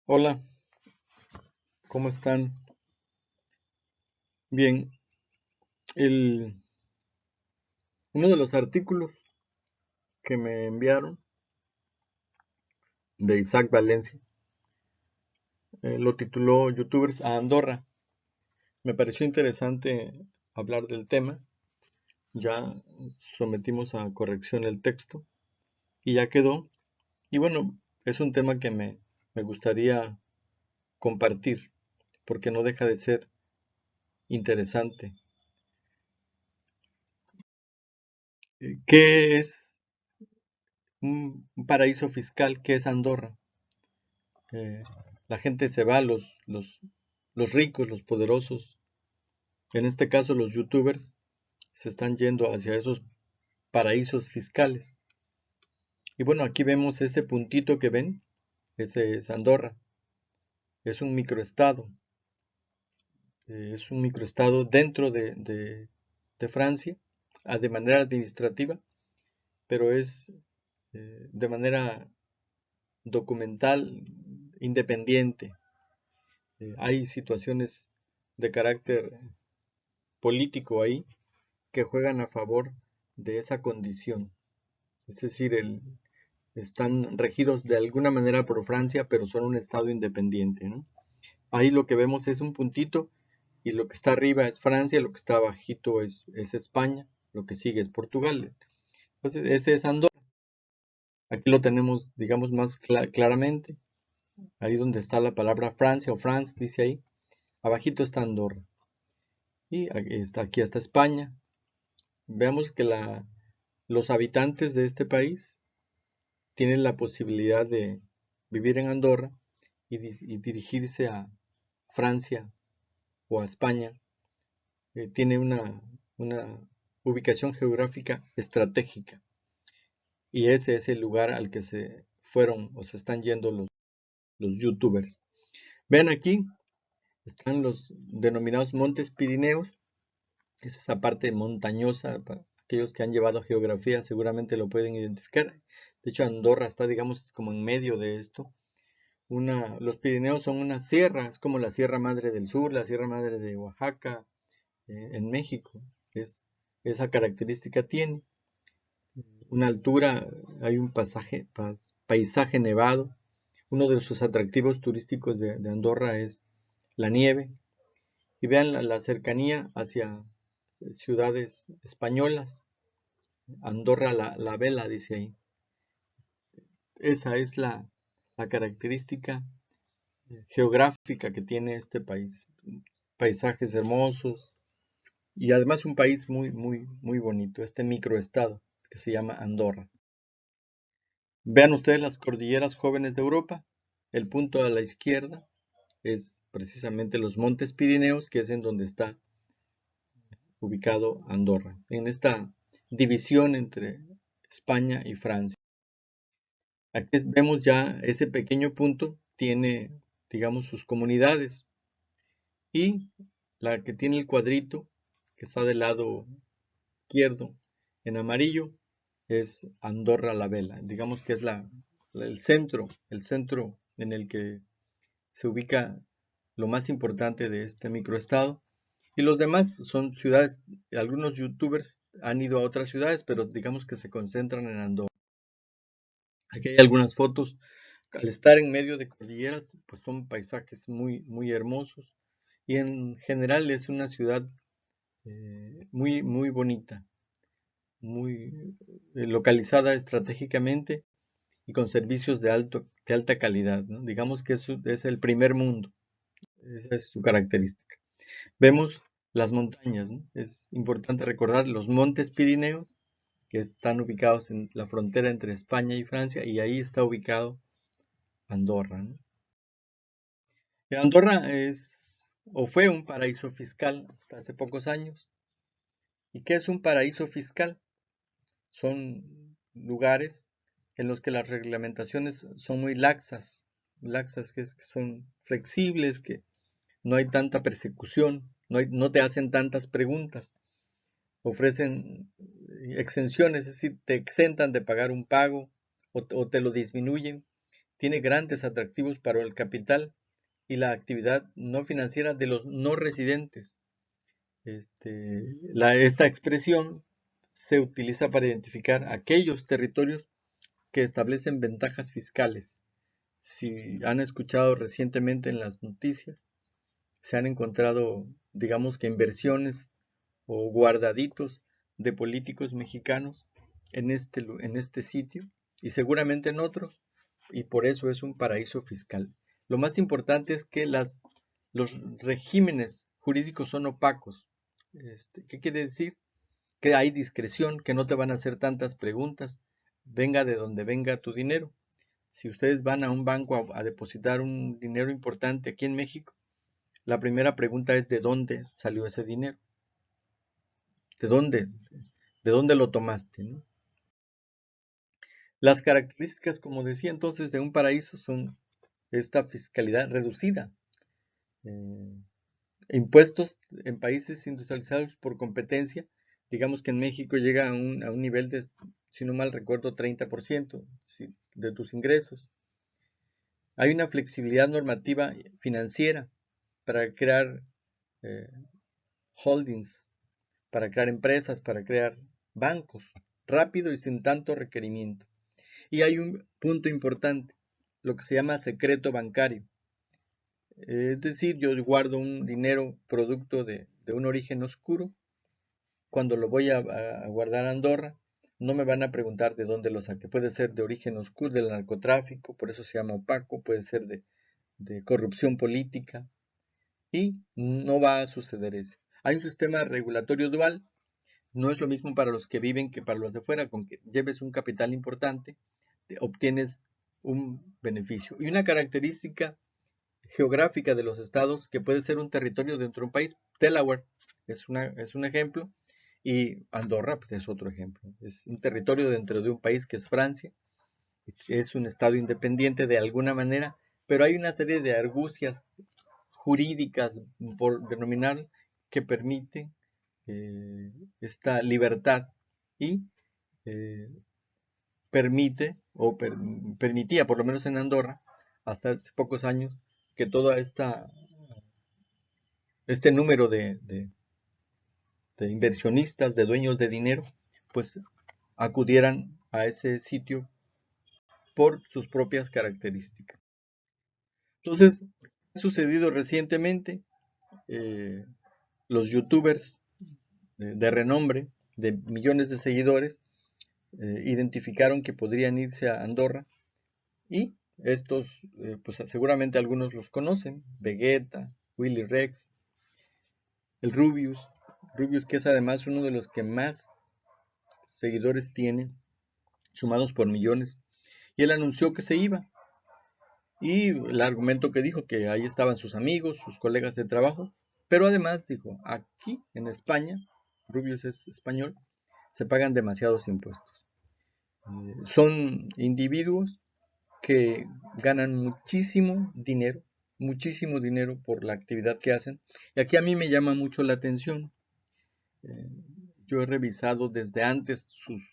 Hola, ¿cómo están? Bien, el, uno de los artículos que me enviaron de Isaac Valencia lo tituló Youtubers a Andorra. Me pareció interesante hablar del tema. Ya sometimos a corrección el texto y ya quedó. Y bueno, es un tema que me gustaría compartir porque no deja de ser interesante. ¿Qué es un paraíso fiscal? ¿Qué es Andorra? eh, la gente se va, los ricos, los poderosos, en este caso los youtubers, se están yendo hacia esos paraísos fiscales. Y bueno, aquí vemos ese puntito que ven, ese es Andorra, es un microestado, es un microestado dentro de Francia, de manera administrativa, pero es de manera documental independiente. Hay situaciones de carácter político ahí que juegan a favor de esa condición. Es decir, están regidos de alguna manera por Francia, pero son un estado independiente, ¿no? Ahí lo que vemos es un puntito y lo que está arriba es Francia, lo que está abajito es España, lo que sigue es Portugal. Entonces, ese es Andorra. Aquí lo tenemos, digamos, más claramente. Ahí donde está la palabra Francia o France, dice ahí. Abajito está Andorra. Y aquí está España. Veamos que los habitantes de este país tienen la posibilidad de vivir en Andorra y dirigirse a Francia o a España. Tiene una ubicación geográfica estratégica y ese es el lugar al que se fueron o se están yendo los youtubers. Vean aquí, están los denominados Montes Pirineos, que es esa parte montañosa. Para aquellos que han llevado geografía seguramente lo pueden identificar. De hecho, Andorra está, digamos, como en medio de esto. Los Pirineos son una sierra, es como la Sierra Madre del Sur, la Sierra Madre de Oaxaca, en México. Esa característica tiene. Una altura, hay un paisaje nevado. Uno de sus atractivos turísticos de Andorra es la nieve. Y vean la cercanía hacia ciudades españolas. Andorra la Vela, dice ahí. Esa es la característica geográfica que tiene este país. Paisajes hermosos y además un país muy bonito, este microestado que se llama Andorra. Vean ustedes las cordilleras jóvenes de Europa. El punto a la izquierda es precisamente los Montes Pirineos, que es en donde está ubicado Andorra, en esta división entre España y Francia. Aquí vemos ya ese pequeño punto, tiene, digamos, sus comunidades y la que tiene el cuadrito, que está del lado izquierdo en amarillo, es Andorra la Vela. Digamos que es el centro en el que se ubica lo más importante de este microestado. Y los demás son ciudades, algunos youtubers han ido a otras ciudades, pero digamos que se concentran en Andorra. Aquí hay algunas fotos. Al estar en medio de cordilleras, pues son paisajes muy hermosos. Y en general es una ciudad muy bonita, muy localizada estratégicamente y con servicios de alta calidad, ¿no? Digamos que es el primer mundo, esa es su característica. Vemos las montañas, ¿no? Es importante recordar los Montes Pirineos, que están ubicados en la frontera entre España y Francia, y ahí está ubicado Andorra, ¿no? Andorra es o fue un paraíso fiscal hasta hace pocos años. ¿Y qué es un paraíso fiscal? Son lugares en los que las reglamentaciones son muy laxas que son flexibles, que no hay tanta persecución, no te hacen tantas preguntas, ofrecen exenciones, es decir, te exentan de pagar un pago o te lo disminuyen, tiene grandes atractivos para el capital y la actividad no financiera de los no residentes. Esta expresión se utiliza para identificar aquellos territorios que establecen ventajas fiscales. Si han escuchado recientemente en las noticias, se han encontrado, digamos que inversiones o guardaditos de políticos mexicanos en este sitio y seguramente en otros, y por eso es un paraíso fiscal. Lo más importante es que los regímenes jurídicos son opacos. ¿Qué quiere decir? Que hay discreción, que no te van a hacer tantas preguntas, venga de donde venga tu dinero. Si ustedes van a un banco a depositar un dinero importante aquí en México, la primera pregunta es ¿de dónde salió ese dinero? ¿De dónde lo tomaste? ¿No? Las características, como decía entonces, de un paraíso son esta fiscalidad reducida, eh, impuestos en países industrializados por competencia, digamos que en México llega a un nivel de, si no mal recuerdo, 30% de tus ingresos. Hay una flexibilidad normativa financiera para crear eh, holdings, para crear empresas, para crear bancos, rápido y sin tanto requerimiento. Y hay un punto importante, lo que se llama secreto bancario. Es decir, yo guardo un dinero producto de un origen oscuro. Cuando lo voy a guardar a Andorra, no me van a preguntar de dónde lo saqué. Puede ser de origen oscuro, del narcotráfico, por eso se llama opaco, puede ser de corrupción política, y no va a suceder eso. Hay un sistema regulatorio dual, no es lo mismo para los que viven que para los de fuera, con que lleves un capital importante, obtienes un beneficio. Y una característica geográfica de los estados que puede ser un territorio dentro de un país. Delaware es un ejemplo y Andorra pues, es otro ejemplo. Es un territorio dentro de un país que es Francia. Es un estado independiente de alguna manera, pero hay una serie de argucias jurídicas, por denominar, que permite esta libertad y eh, permite o permitía, por lo menos en Andorra, hasta hace pocos años, que toda este número de inversionistas, de dueños de dinero, pues acudieran a ese sitio por sus propias características. Entonces, ha sucedido recientemente, eh, los youtubers de renombre, de millones de seguidores, identificaron que podrían irse a Andorra y estos, pues seguramente algunos los conocen, Vegeta, Willy Rex, el Rubius que es además uno de los que más seguidores tiene, sumados por millones, y él anunció que se iba. Y el argumento que dijo que ahí estaban sus amigos, sus colegas de trabajo, pero además dijo, aquí en España, Rubius es español, se pagan demasiados impuestos. Son individuos que ganan muchísimo dinero por la actividad que hacen. Y aquí a mí me llama mucho la atención. Eh, yo he revisado desde antes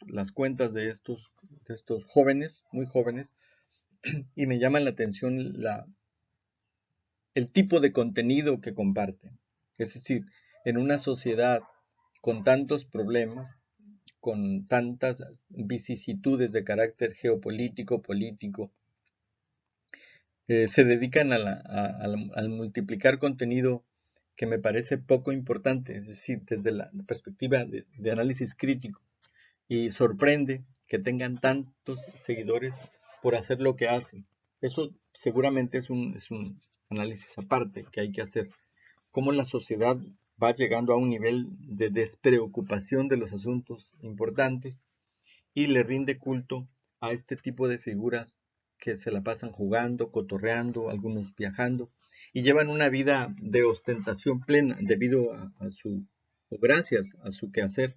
las cuentas de estos jóvenes, muy jóvenes, y me llama la atención el tipo de contenido que comparten. Es decir, en una sociedad con tantos problemas, con tantas vicisitudes de carácter geopolítico, político, se dedican al multiplicar contenido que me parece poco importante, es decir, desde la perspectiva de análisis crítico, y sorprende que tengan tantos seguidores por hacer lo que hacen. Eso seguramente es un análisis aparte que hay que hacer. Cómo la sociedad va llegando a un nivel de despreocupación de los asuntos importantes y le rinde culto a este tipo de figuras que se la pasan jugando, cotorreando, algunos viajando, y llevan una vida de ostentación plena debido a su, o gracias a su quehacer,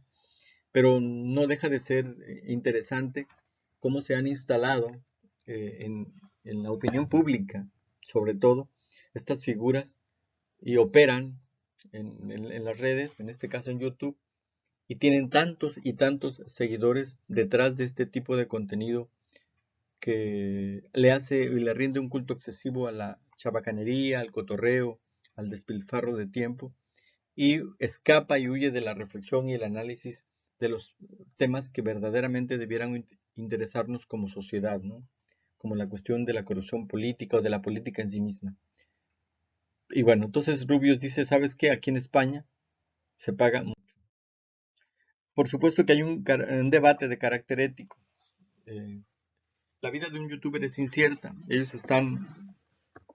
pero no deja de ser interesante cómo se han instalado en la opinión pública, sobre todo, estas figuras y operan en las redes, en este caso en YouTube, y tienen tantos y tantos seguidores detrás de este tipo de contenido que le hace y le rinde un culto excesivo a la chabacanería, al cotorreo, al despilfarro de tiempo, y escapa y huye de la reflexión y el análisis de los temas que verdaderamente debieran interesarnos como sociedad, ¿no? Como la cuestión de la corrupción política o de la política en sí misma. Y bueno, entonces Rubius dice, ¿sabes qué? Aquí en España se paga mucho. Por supuesto que hay un debate de carácter ético. La vida de un youtuber es incierta.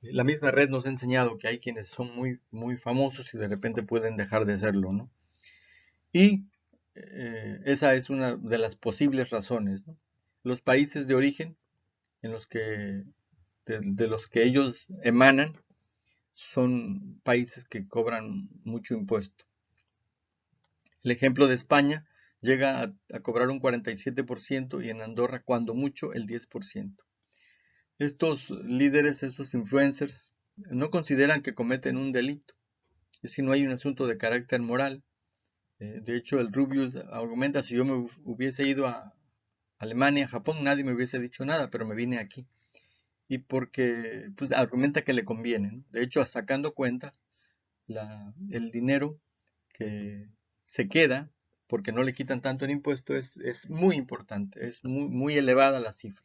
La misma red nos ha enseñado que hay quienes son muy, muy famosos y de repente pueden dejar de serlo, ¿no? Y esa es una de las posibles razones, ¿no? Los países de origen en los que, de los que ellos emanan son países que cobran mucho impuesto. El ejemplo de España llega a cobrar un 47% y en Andorra cuando mucho el 10%. Estos líderes, estos influencers, no consideran que cometen un delito. Es decir, no hay un asunto de carácter moral. De hecho, el Rubius argumenta, si yo me hubiese ido a Alemania, Japón, nadie me hubiese dicho nada, pero me vine aquí. Y porque pues, argumenta que le conviene, ¿no? De hecho, sacando cuentas, el dinero que se queda, porque no le quitan tanto el impuesto, es muy importante, es muy, muy elevada la cifra.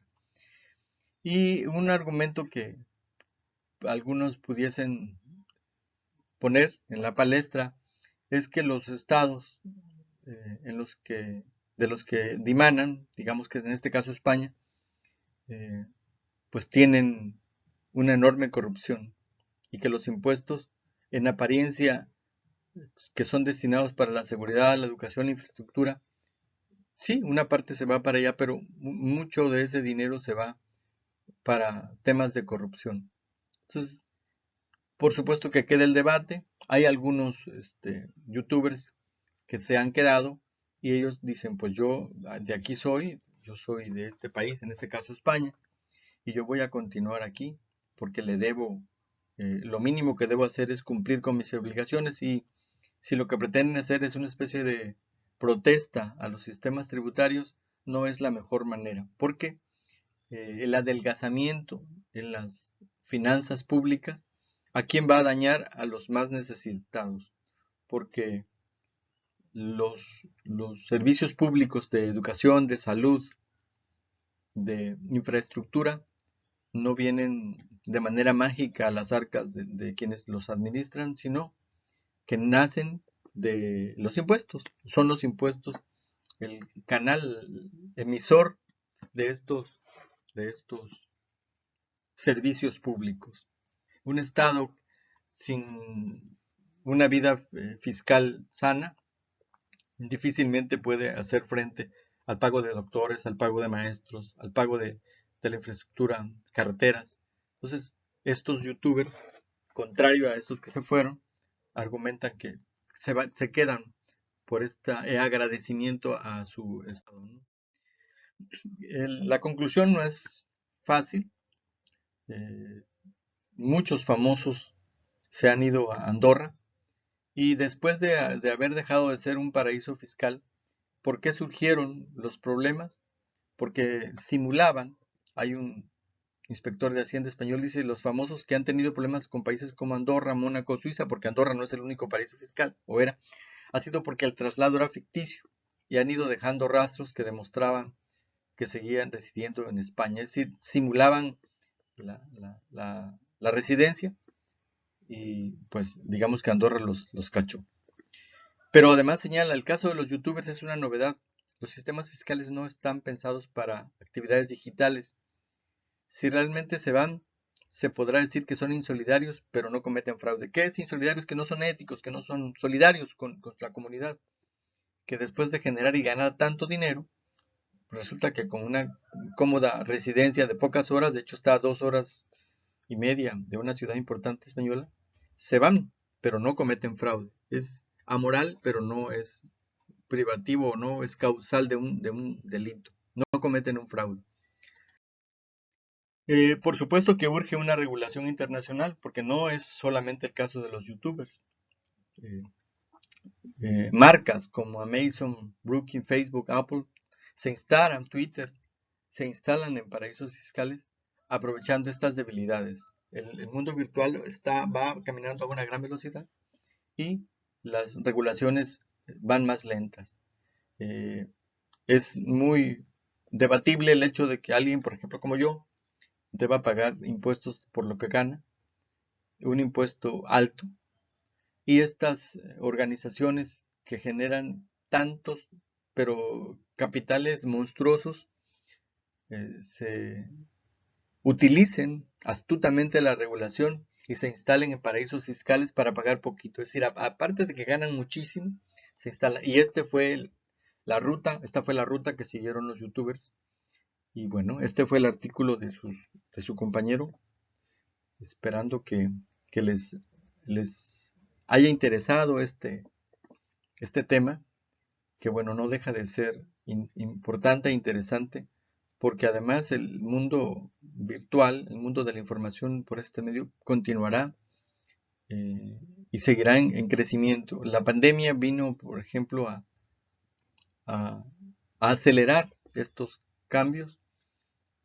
Y un argumento que algunos pudiesen poner en la palestra es que los estados de los que dimanan, digamos que en este caso España, pues tienen una enorme corrupción y que los impuestos en apariencia que son destinados para la seguridad, la educación, la infraestructura, sí, una parte se va para allá, pero mucho de ese dinero se va para temas de corrupción. Entonces, por supuesto que queda el debate. Hay algunos youtubers que se han quedado y ellos dicen, pues yo de aquí soy, yo soy de este país, en este caso España, y yo voy a continuar aquí porque le debo, lo mínimo que debo hacer es cumplir con mis obligaciones y si lo que pretenden hacer es una especie de protesta a los sistemas tributarios, no es la mejor manera, porque el adelgazamiento en las finanzas públicas, ¿a quién va a dañar? A los más necesitados, porque los servicios públicos de educación, de salud, de infraestructura, no vienen de manera mágica a las arcas de quienes los administran, sino que nacen de los impuestos. Son los impuestos el canal emisor de estos servicios públicos. Un Estado sin una vida fiscal sana difícilmente puede hacer frente al pago de doctores, al pago de maestros, al pago de la infraestructura, carreteras. Entonces, estos youtubers, contrario a estos que se fueron, argumentan que se quedan por este agradecimiento a su Estado, ¿no? La conclusión no es fácil. Eh, Muchos famosos se han ido a Andorra y después de haber dejado de ser un paraíso fiscal, ¿por qué surgieron los problemas? Porque simulaban, hay un inspector de Hacienda español, dice, los famosos que han tenido problemas con países como Andorra, Mónaco, Suiza, porque Andorra no es el único paraíso fiscal, o era, ha sido porque el traslado era ficticio y han ido dejando rastros que demostraban que seguían residiendo en España, es decir, simulaban la residencia y pues digamos que Andorra los cachó. Pero además señala, el caso de los youtubers es una novedad. Los sistemas fiscales no están pensados para actividades digitales. Si realmente se van, se podrá decir que son insolidarios, pero no cometen fraude. ¿Qué es insolidarios? Que no son éticos, que no son solidarios con la comunidad. Que después de generar y ganar tanto dinero, resulta que con una cómoda residencia de pocas horas, de hecho está a 2 horas y media de una ciudad importante española, se van, pero no cometen fraude. Es amoral, pero no es privativo, no es causal de un delito. No cometen un fraude. Por supuesto que urge una regulación internacional, porque no es solamente el caso de los youtubers. Eh, Marcas como Amazon, Brooking, Facebook, Apple se instalan, Twitter, se instalan en paraísos fiscales aprovechando estas debilidades. El mundo virtual va caminando a una gran velocidad y las regulaciones van más lentas. Eh, es muy debatible el hecho de que alguien, por ejemplo, como yo, deba pagar impuestos por lo que gana, un impuesto alto, y estas organizaciones que generan tantos, pero capitales monstruosos, se utilicen astutamente la regulación y se instalen en paraísos fiscales para pagar poquito. Es decir, aparte de que ganan muchísimo, se instalan. Y esta fue la ruta que siguieron los youtubers. Y bueno, este fue el artículo de su compañero, esperando que les haya interesado este tema, que bueno, no deja de ser importante e interesante, porque además el mundo virtual, el mundo de la información por este medio continuará, eh, y seguirá en crecimiento. La pandemia vino, por ejemplo, a- a acelerar estos cambios,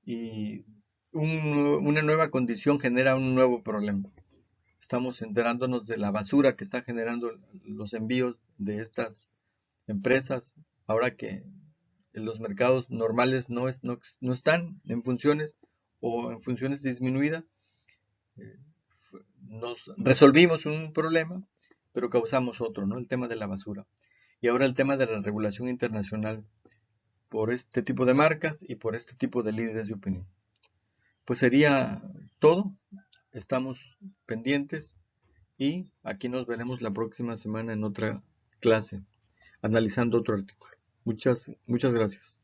y una nueva condición genera un nuevo problema. Estamos enterándonos de la basura que están generando los envíos de estas empresas, ahora que los mercados normales no están en funciones, o en funciones disminuidas. eh, Nos resolvimos un problema, pero causamos otro, ¿no? El tema de la basura. Y ahora el tema de la regulación internacional por este tipo de marcas y por este tipo de líderes de opinión. Pues sería todo. Estamos pendientes y aquí nos veremos la próxima semana en otra clase, analizando otro artículo. Muchas gracias.